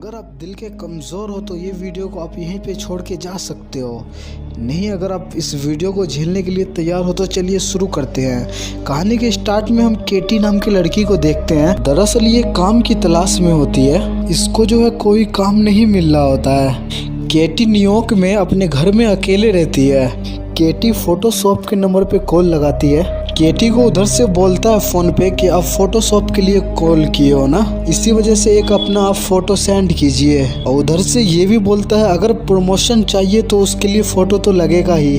अगर आप दिल के कमज़ोर हो तो ये वीडियो को आप यहीं पे छोड़ के जा सकते हो। नहीं, अगर आप इस वीडियो को झेलने के लिए तैयार हो तो चलिए शुरू करते हैं। कहानी के स्टार्ट में हम केटी नाम की लड़की को देखते हैं। दरअसल ये काम की तलाश में होती है। इसको जो है कोई काम नहीं मिल रहा होता है। केटी न्यूयॉर्क में अपने घर में अकेले रहती है। केटी फोटोशॉप के नंबर पे कॉल लगाती है। केटी को उधर से बोलता है फ़ोन पे कि आप फोटोशॉप के लिए कॉल किए हो ना, इसी वजह से एक अपना आप फ़ोटो सेंड कीजिए। और उधर से ये भी बोलता है अगर प्रमोशन चाहिए तो उसके लिए फ़ोटो तो लगेगा ही।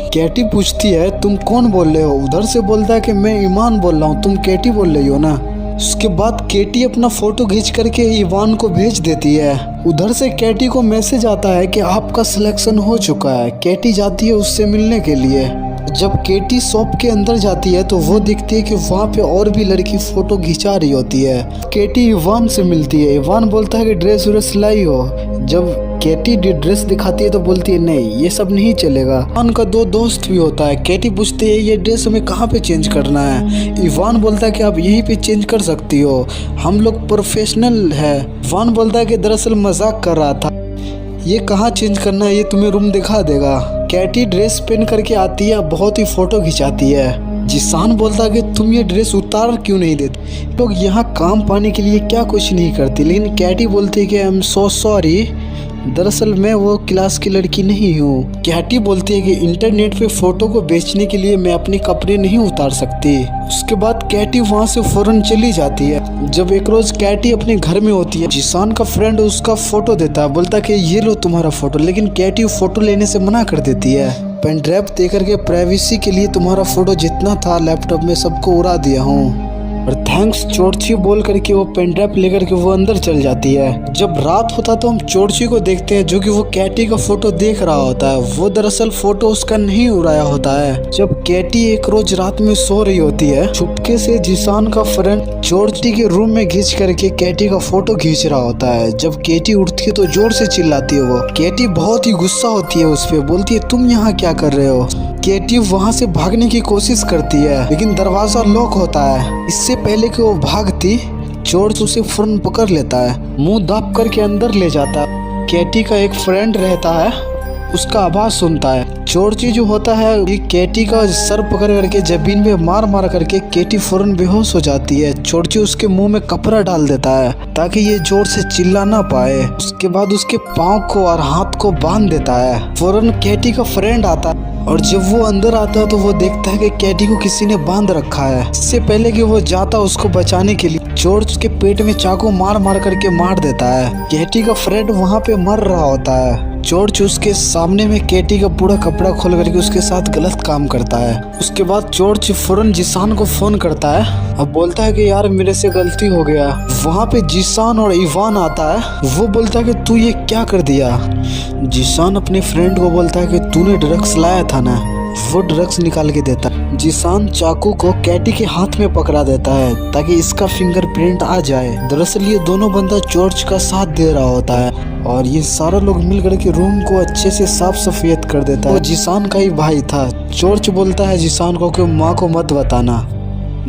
केटी पूछती है तुम कौन बोल रहे हो? उधर से बोलता है कि मैं ईमान बोल रहा हूँ, तुम केटी बोल रही हो ना। उसके बाद केटी अपना फ़ोटो खींच करके ईवान को भेज देती है। उधर से केटी को मैसेज आता है कि आपका सिलेक्शन हो चुका है। केटी जाती है उससे मिलने के लिए। जब केटी शॉप के अंदर जाती है तो वो दिखती है कि वहाँ पे और भी लड़की फ़ोटो खिंचा रही होती है। केटी इवान से मिलती है। इवान बोलता है कि ड्रेस व्रेस लाई हो। जब केटी ड्रेस दिखाती है तो बोलती है नहीं, ये सब नहीं चलेगा। इवान का दो दोस्त भी होता है। केटी पूछती है ये ड्रेस हमें कहाँ पे चेंज करना है? इवान बोलता है कि आप यहीं पे चेंज कर सकती हो, हम लोग प्रोफेशनल है। इवान बोलता है कि दरअसल मजाक कर रहा था, ये कहाँ चेंज करना है, ये तुम्हें रूम दिखा देगा। केटी ड्रेस पहन करके आती है, बहुत ही फोटो खिंचाती है। जिसान बोलता है कि तुम ये ड्रेस उतार क्यों नहीं देते? लोग यहाँ काम पाने के लिए क्या कुछ नहीं करती, लेकिन केटी बोलती है कि आई एम सो सॉरी, दरअसल मैं वो क्लास की लड़की नहीं हूँ। केटी बोलती है कि इंटरनेट पे फोटो को बेचने के लिए मैं अपने कपड़े नहीं उतार सकती। उसके बाद केटी वहाँ से फौरन चली जाती है। जब एक रोज केटी अपने घर में होती है, जिसान का फ्रेंड उसका फोटो देता है, बोलता है कि ये लो तुम्हारा फोटो, लेकिन केटी फोटो लेने से मना कर देती है। पेन ड्राइव दे करके प्राइवेसी के लिए तुम्हारा फोटो जितना था लैपटॉप में सबको उड़ा दिया हूँ, और थैंक्स चोरची बोल करके वो पेन ड्राइव लेकर के वो अंदर चल जाती है। जब रात होता तो हम चोरची को देखते हैं जो कि वो केटी का फोटो देख रहा होता है। वो दरअसल फोटो उसका नहीं उड़ाया होता है। जब केटी एक रोज रात में सो रही होती है, चुपके से जिसान का फ्रेंड चोरची के रूम में घिस करके केटी का फोटो खींच रहा होता है। जब केटी उठती है तो जोर से चिल्लाती है वो। केटी बहुत ही गुस्सा होती है उस पर, बोलती है तुम यहाँ क्या कर रहे हो? केटी वहाँ से भागने की कोशिश करती है, लेकिन दरवाजा लॉक होता है। इससे पहले कि वो भागती, जॉर्ज उसे फौरन पकड़ लेता है, मुंह दाब करके अंदर ले जाता है। केटी का एक फ्रेंड रहता है, उसका आवाज सुनता है। जॉर्ज जो होता है ये केटी का सर पकड़ करके जमीन में मार मार करके केटी फौरन बेहोश हो जाती है। जॉर्ज उसके मुंह में कपड़ा डाल देता है ताकि ये जोर से चिल्ला ना पाए। उसके बाद उसके पाँव को और हाथ को बांध देता है। फौरन केटी का फ्रेंड आता है, और जब वो अंदर आता है तो वो देखता है कि केटी को किसी ने बांध रखा है। इससे पहले कि वो जाता उसको बचाने के लिए, जॉर्ज के पेट में चाकू मार मार करके मार देता है। केटी का फ्रेंड वहाँ पे मर रहा होता है। जॉर्ज उसके सामने में केटी का पूरा कपड़ा खोल करके उसके साथ गलत काम करता है। उसके बाद जॉर्ज फौरन जिसान को फोन करता है और बोलता है कि यार मेरे से गलती हो गया। वहाँ पे जिसान और इवान आता है। वो बोलता है कि तू ये क्या कर दिया? जिसान अपने फ्रेंड को बोलता है कि तूने ड्रग्स लाया था ना। वो ड्रग्स निकाल के देता है। जिसान चाकू को केटी के हाथ में पकड़ा देता है ताकि इसका फिंगरप्रिंट आ जाए। दरअसल ये दोनों बंदा जॉर्ज का साथ दे रहा होता है, और ये सारा लोग मिल करके रूम को अच्छे से साफ सफेद कर देता है। वो जिसान का ही भाई था। जॉर्ज बोलता है जिसान को कि माँ को मत बताना।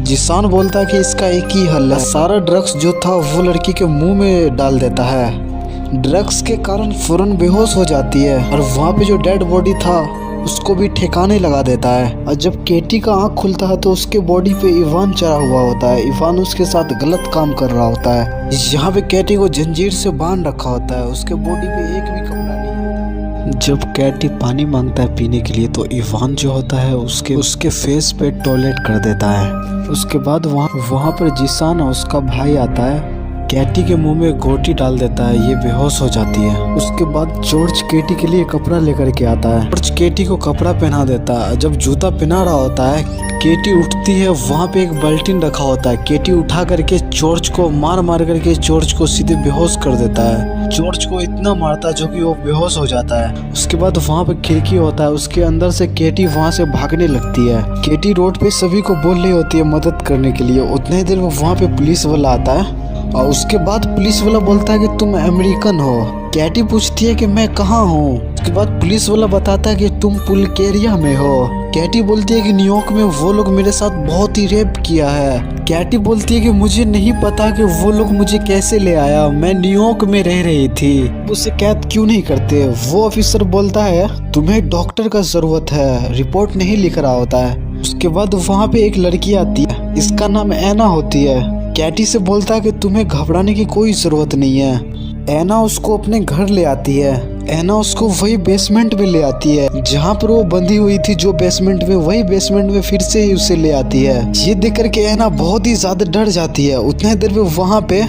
जिसान बोलता है कि इसका एक ही हल है। सारा ड्रग्स जो था वो लड़की के मुंह में डाल देता है। ड्रग्स के कारण फौरन बेहोश हो जाती है, और वहाँ पे जो डेड बॉडी था उसको भी ठिकाने लगा देता है। और जब केटी का आँख खुलता है तो उसके बॉडी पे इवान चढ़ा हुआ होता है। इवान उसके साथ गलत काम कर रहा होता है। यहाँ पे केटी को जंजीर से बांध रखा होता है, उसके बॉडी पे एक भी कपड़ा नहीं। जब केटी पानी मांगता है पीने के लिए तो इवान जो होता है उसके फेस पे टॉयलेट कर देता है। उसके बाद वहाँ पर जिसान और उसका भाई आता है, केटी के मुंह में गोटी डाल देता है, ये बेहोश हो जाती है। उसके बाद जॉर्ज केटी के लिए कपड़ा लेकर के आता है। जॉर्ज केटी को कपड़ा पहना देता है। जब जूता पहना रहा होता है, केटी उठती है, वहाँ पे एक बाल्टीन रखा होता है। केटी उठा करके जॉर्ज को मार मार करके जॉर्ज को सीधे बेहोश कर देता है। जॉर्ज को इतना मारता है जो कि वो बेहोश हो जाता है। उसके बाद वहाँ पे खिड़की होता है, उसके अंदर से केटी वहाँ से भागने लगती है। केटी रोड पे सभी को बोल रही होती है मदद करने के लिए। उतने देर में वहाँ पे पुलिस वाला आता है, और उसके बाद पुलिस वाला बोलता है कि तुम अमेरिकन हो। केटी पूछती है कि मैं कहाँ हूँ? उसके बाद पुलिस वाला बताता है कि तुम पुलकेरिया में हो। कैटी बोलती है कि न्यूयॉर्क में वो लोग मेरे साथ बहुत ही रेप किया है। कैटी बोलती है कि मुझे नहीं पता कि वो लोग मुझे कैसे ले आया, मैं न्यूयॉर्क में रह रही थी, उसे कैद क्यों नहीं करते। वो ऑफिसर बोलता है तुम्हें डॉक्टर का जरूरत है, रिपोर्ट नहीं लिख रहा होता है। उसके बाद वहाँ पे एक लड़की आती है, इसका नाम एना होती है। कैटी से बोलता है कि तुम्हें घबराने की कोई जरूरत नहीं है। एना उसको अपने घर ले आती है। एना उसको वही बेसमेंट में ले आती है जहाँ पर वो बंधी हुई थी, जो बेसमेंट में, वही बेसमेंट में फिर से ही उसे ले आती है। ये देख करके एना बहुत ही ज्यादा डर जाती है। उतने देर में वहाँ पे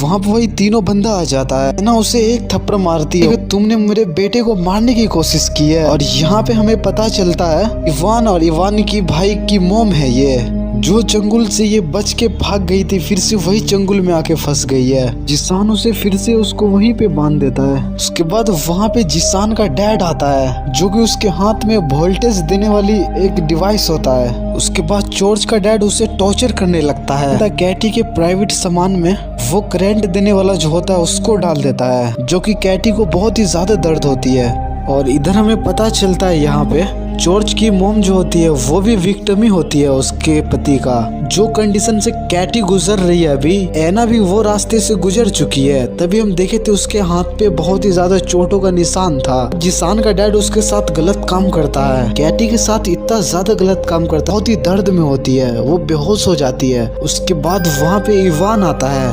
वही तीनों बंदा आ जाता है। एना उसे एक थप्पड़ मारती है कि तुमने मेरे बेटे को मारने की कोशिश की है। और यहाँ पे हमें पता चलता है इवान और इवान की भाई की मोम है ये, जो चंगुल से ये बच के भाग गई थी, फिर से वही चंगुल में आके फंस गई है। जिसान उसे फिर से उसको वहीं पे बांध देता है। उसके बाद वहाँ पे जिसान का डैड आता है, जो कि उसके हाथ में वोल्टेज देने वाली एक डिवाइस होता है। उसके बाद जॉर्ज का डैड उसे टॉर्चर करने लगता है। कैटी के प्राइवेट सामान में वो करंट देने वाला जो होता है उसको डाल देता है, जो कि कैटी को बहुत ही ज्यादा दर्द होती है। और इधर हमें पता चलता है यहाँ पे जॉर्ज की मोम जो होती है वो भी विक्टिम ही होती है उसके पति का। जो कंडीशन से कैटी गुजर रही है अभी, एना भी वो रास्ते से गुजर चुकी है। तभी हम देखे थे उसके हाथ पे बहुत ही ज्यादा चोटों का निशान था। जिसान का डैड उसके साथ गलत काम करता है, कैटी के साथ इतना ज्यादा गलत काम करता है, बहुत ही दर्द में होती है, वो बेहोश हो जाती है। उसके बाद वहाँ पे इवान आता है।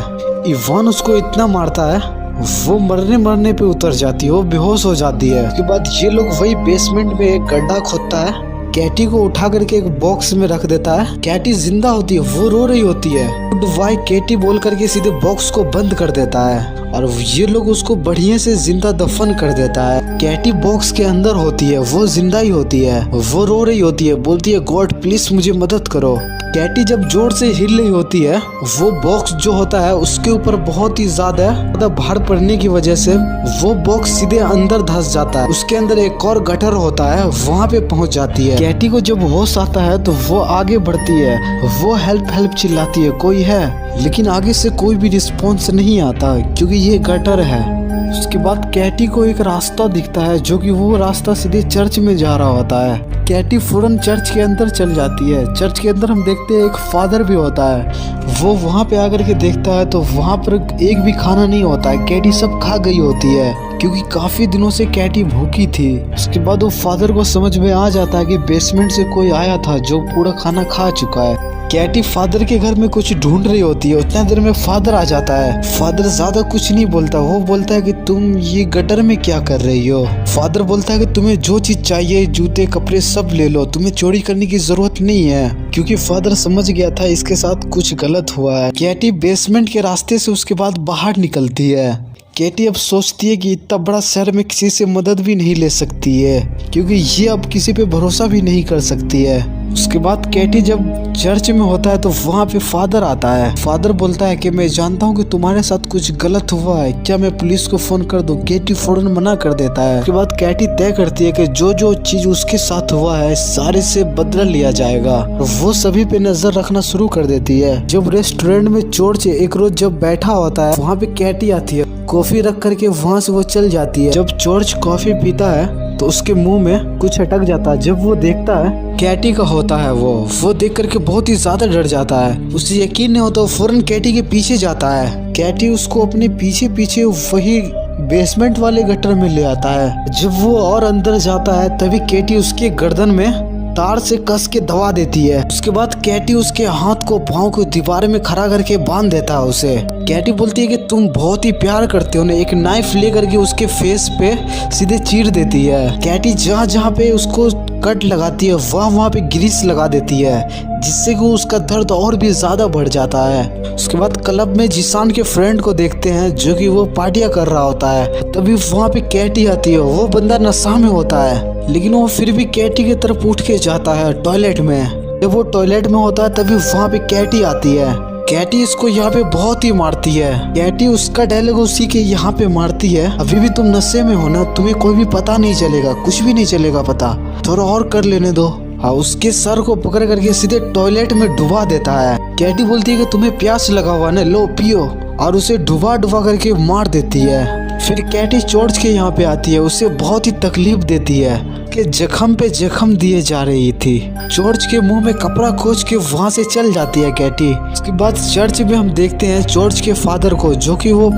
इवान उसको इतना मारता है वो मरने पे उतर जाती है, वो बेहोश हो जाती है। उसके बाद ये लोग वही बेसमेंट में एक गड्ढा खोदता है, कैटी को उठा करके एक बॉक्स में रख देता है। कैटी जिंदा होती है, वो रो रही होती है। वाई कैटी बोल करके सीधे बॉक्स को बंद कर देता है और ये लोग उसको बढ़िया से जिंदा दफन कर देता है। कैटी बॉक्स के अंदर होती है, वो जिंदा ही होती है, वो रो रही होती है, बोलती है गॉड प्लीज मुझे मदद करो। कैटी जब जोर से हिल रही होती है, वो बॉक्स जो होता है उसके ऊपर बहुत ही ज्यादा भार पड़ने की वजह से वो बॉक्स सीधे अंदर धंस जाता है। उसके अंदर एक और गटर होता है, वहाँ पे पहुँच जाती है। कैटी को जब होश आता है तो वो आगे बढ़ती है, वो हेल्प हेल्प चिल्लाती है, कोई है, लेकिन आगे से कोई भी रिस्पॉन्स नहीं आता क्योंकि ये गटर है। उसके बाद कैटी को एक रास्ता दिखता है, जो कि वो रास्ता सीधे चर्च में जा रहा होता है। कैटी फौरन चर्च के अंदर चल जाती है। चर्च के अंदर हम देखते हैं एक फादर भी होता है। वो वहाँ पे आकर के देखता है तो वहाँ पर एक भी खाना नहीं होता है, कैटी सब खा गई होती है क्योंकि काफी दिनों से कैटी भूखी थी। उसके बाद वो फादर को समझ में आ जाता है कि बेसमेंट से कोई आया था जो पूरा खाना खा चुका है। कैटी फादर के घर में कुछ ढूंढ रही होती है, उतना देर में फादर आ जाता है। फादर ज्यादा कुछ नहीं बोलता, वो बोलता है कि तुम ये गटर में क्या कर रही हो। फादर बोलता है कि तुम्हें जो चीज चाहिए, जूते कपड़े सब ले लो, तुम्हें चोरी करने की जरूरत नहीं है, क्योंकि फादर समझ गया था इसके साथ कुछ गलत हुआ है। कैटी बेसमेंट के रास्ते से उसके बाद बाहर निकलती है। कैटी अब सोचती है कि इतना बड़ा शहर में किसी से मदद भी नहीं ले सकती है, क्योंकि ये अब किसी पे भरोसा भी नहीं कर सकती है। उसके बाद कैटी जब चर्च में होता है तो वहाँ पे फादर आता है। फादर बोलता है कि मैं जानता हूँ कि तुम्हारे साथ कुछ गलत हुआ है, क्या मैं पुलिस को फोन कर दूं? कैटी फौरन मना कर देता है। उसके बाद कैटी तय करती है कि जो जो चीज उसके साथ हुआ है सारे से बदला लिया जाएगा। वो सभी पे नजर रखना शुरू कर देती है। जब रेस्टोरेंट में जॉर्ज एक रोज जब बैठा होता है, वहाँ पे कैटी आती है, कॉफी रख करके वहाँ से वो चल जाती है। जब जॉर्ज कॉफी पीता है तो उसके मुंह में कुछ अटक जाता है। जब वो देखता है कैटी का होता है, वो देख करके बहुत ही ज्यादा डर जाता है। उसे यकीन नहीं होता, वो फौरन कैटी के पीछे जाता है। कैटी उसको अपने पीछे पीछे वही बेसमेंट वाले गटर में ले आता है। जब वो और अंदर जाता है तभी कैटी उसके गर्दन में तार से कस के दबा देती है। उसके बाद कैटी उसके हाथ को पाँव को दीवार में खड़ा करके बांध देता है उसे। कैटी बोलती है कि तुम बहुत ही प्यार करते हो ना, एक नाइफ लेकर के उसके फेस पे सीधे चीर देती है। कैटी जहाँ जहाँ पे उसको कट लगाती है वहाँ पे ग्रीस लगा देती है, जिससे कि उसका दर्द और भी ज्यादा बढ़ जाता है। उसके बाद क्लब में जिसान के फ्रेंड को देखते हैं, जो कि वो पार्टियां कर रहा होता है। तभी वहाँ पे कैटी आती है। वो बंदा नशा में होता है, लेकिन वो फिर भी कैटी की तरफ उठ के जाता है टॉयलेट में। जब वो टॉयलेट में होता है तभी वहाँ पे कैटी आती है। कैटी इसको यहाँ पे बहुत ही मारती है। कैटी उसका डायलॉग उसी के यहाँ पे मारती है, अभी भी तुम नशे में हो ना, तुम्हें कोई भी पता नहीं चलेगा, कुछ भी नहीं चलेगा पता, थोड़ा और कर लेने दो। हाँ, उसके सर को पकड़ करके सीधे टॉयलेट में डुबा देता है। कैटी बोलती है कि तुम्हें प्यास लगा हुआ ना, लो पियो, और उसे डुबा डुबा करके मार देती है। फिर कैटी जॉर्ज के यहाँ पे आती है, उसे बहुत ही तकलीफ देती है कि जख्म पे जख्म दिए जा रही थी। जॉर्ज के मुंह में कपड़ा खोज के वहाँ से चल जाती है कैटी। उसके बाद चर्च में हम देखते हैं जॉर्ज के फादर को, जो कि वो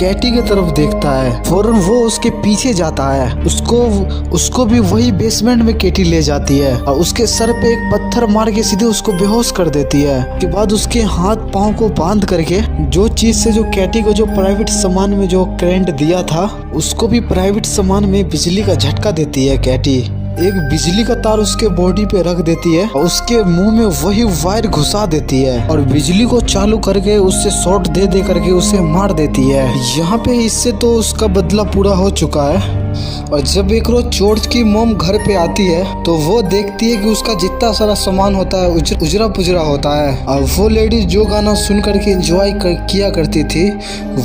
कैटी की तरफ देखता है। फौरन वो उसके पीछे जाता है। उसको भी वही बेसमेंट में कैटी ले जाती है और उसके सर पे एक पत्थर मार के सीधे उसको बेहोश कर देती है। उसके बाद उसके हाथ पाँव को बांध करके जो चीज से जो कैटी को जो प्राइवेट सामान में जो करंट दिया था, उसको भी प्राइवेट सामान में बिजली का झटका देती है कैटी। एक बिजली का तार उसके बॉडी पे रख देती है और उसके मुंह में वही वायर घुसा देती है और बिजली को चालू करके उससे शॉट दे करके उसे मार देती है। यहाँ पे इससे तो उसका बदला पूरा हो चुका है। और जब एक रोज जॉर्ज की मॉम घर पे आती है तो वो देखती है कि उसका जितना सारा सामान होता है उजरा पुजरा होता है। और वो लेडीज जो गाना सुन करके एंजॉय किया करती थी,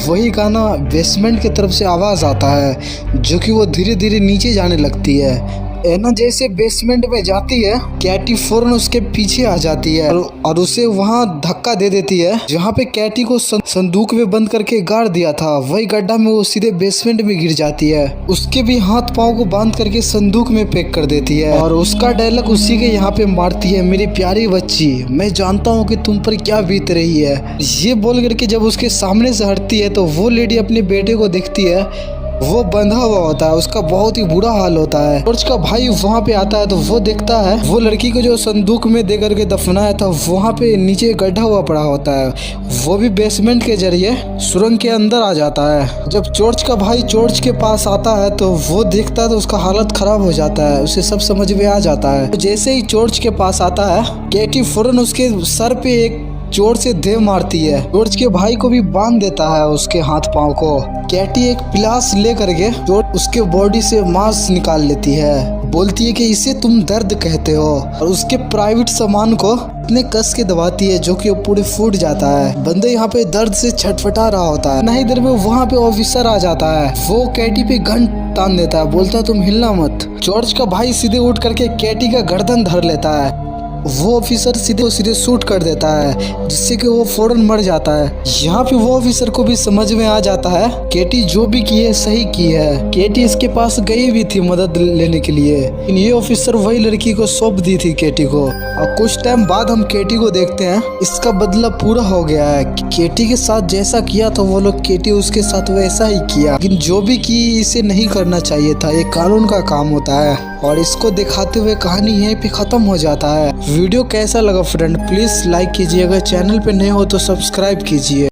वही गाना बेसमेंट की तरफ से आवाज आता है, जो कि वो धीरे धीरे नीचे जाने लगती है। एना जैसे बेसमेंट में जाती है, कैटी फौरन उसके पीछे आ जाती है और उसे वहाँ धक्का दे देती है। जहाँ पे कैटी को संदूक में बंद करके गाड़ दिया था, वही गड्ढा में वो सीधे बेसमेंट में गिर जाती है। उसके भी हाथ पाँव को बांध करके संदूक में पैक कर देती है और उसका डायलॉग उसी के यहाँ पे मारती है, मेरी प्यारी बच्ची, मैं जानता हूँ कि तुम पर क्या बीत रही है। ये बोल करके जब उसके सामने से हटती है तो वो लेडी अपने बेटे को देखती है, वो बंधा हुआ होता है, उसका बहुत ही बुरा हाल होता है। जॉर्ज का भाई वहाँ पे आता है तो वो देखता है वो लड़की को जो संदूक में दे करके दफनाया था, वहाँ पे नीचे गड्ढा हुआ पड़ा होता है। वो भी बेसमेंट के जरिए सुरंग के अंदर आ जाता है। जब जॉर्ज का भाई जॉर्ज के पास आता है तो वो देखता है तो उसका हालत खराब हो जाता है, उसे सब समझ में आ जाता है। तो जैसे ही जॉर्ज के पास आता है, कैटी फौरन उसके सर पे एक जोर से दे मारती है। जॉर्ज के भाई को भी बांध देता है उसके हाथ पाँव को। कैटी एक प्लास ले करके जॉर्ज उसके बॉडी से मांस निकाल लेती है, बोलती है कि इसे तुम दर्द कहते हो, और उसके प्राइवेट सामान को इतने कस के दबाती है जो कि वो पूरे फूट जाता है। बंदे यहाँ पे दर्द से छटपटा रहा होता है। नहीं देर में वहाँ पे ऑफिसर आ जाता है, वो कैटी पे गन तान देता है, बोलता है तुम हिलना मत। जॉर्ज का भाई सीधे उठ करके कैटी का गर्दन धर लेता है। वो ऑफिसर सीधे शूट कर देता है, जिससे कि वो फौरन मर जाता है। यहाँ पे वो ऑफिसर को भी समझ में आ जाता है कैटी जो भी की है सही की है। कैटी इसके पास गई भी थी मदद लेने के लिए, लेकिन ये ऑफिसर वही लड़की को सौंप दी थी कैटी को। और कुछ टाइम बाद हम कैटी को देखते हैं, इसका बदला पूरा हो गया है। कैटी के साथ जैसा किया था वो लोग, कैटी उसके साथ वैसा ही किया, लेकिन जो भी की इसे नहीं करना चाहिए था, ये कानून का काम होता है। और इसको दिखाते हुए कहानी यहीं पे खत्म हो जाता है। वीडियो कैसा लगा फ्रेंड, प्लीज लाइक कीजिए, अगर चैनल पे नए हो तो सब्सक्राइब कीजिए।